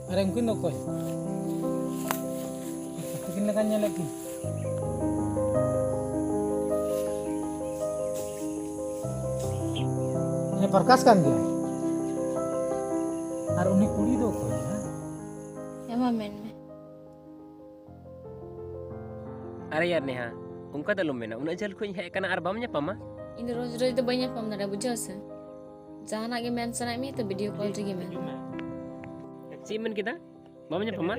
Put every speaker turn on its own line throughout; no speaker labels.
अरे उनकिन दो कोई किन लगा लगी ये प्रकाश कान गया और उन्हें कुड़ी दो कोई
एमा मेन में
अरे यार नेहा उनका दलुम मेना उन जल खुई है कना आर बाम ᱧᱟᱯᱟᱢᱟ
इन रोज रोज तो बइया पम दरे बुझो से जहाना के मेन सना में तो वीडियो कॉल रे में
ची मन किदा बाम ᱧᱟᱯᱟᱢᱟ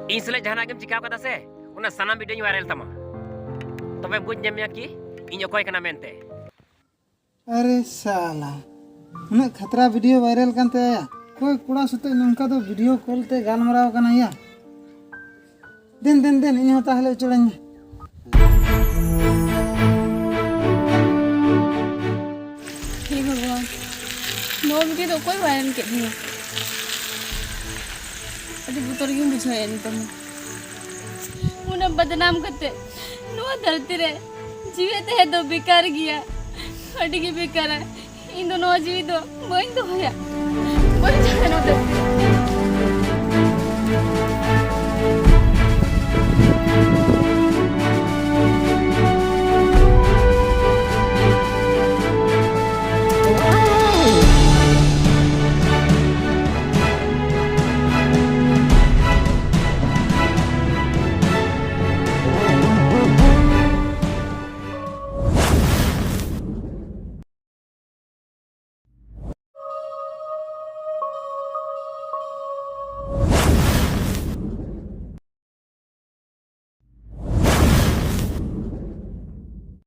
इन सले जहाना केम चिकाव कदा से उना सनाम वीडियो वायरल तमा तबे बुझ नेमिया की इन अकोय कना मेनते
अरे साला उन्हें खतरा वीडियो वायरल करते आया कोई कुड़ा सुते नंका तो वीडियो कॉल ते गालमराव कना या दिन दिन दिन इन होता हले चढ़न
हे भगवान नो वीडियो तो कोई वायरल के नहीं अभी बुतोर क्यों बुझाया नहीं तुम उन्हें बदनाम करते नो धरती रे जीवित है तो बेकार गया अड़ी की बेकार है इन दोनों जीवित दो बइन तो होया बइन जाने दो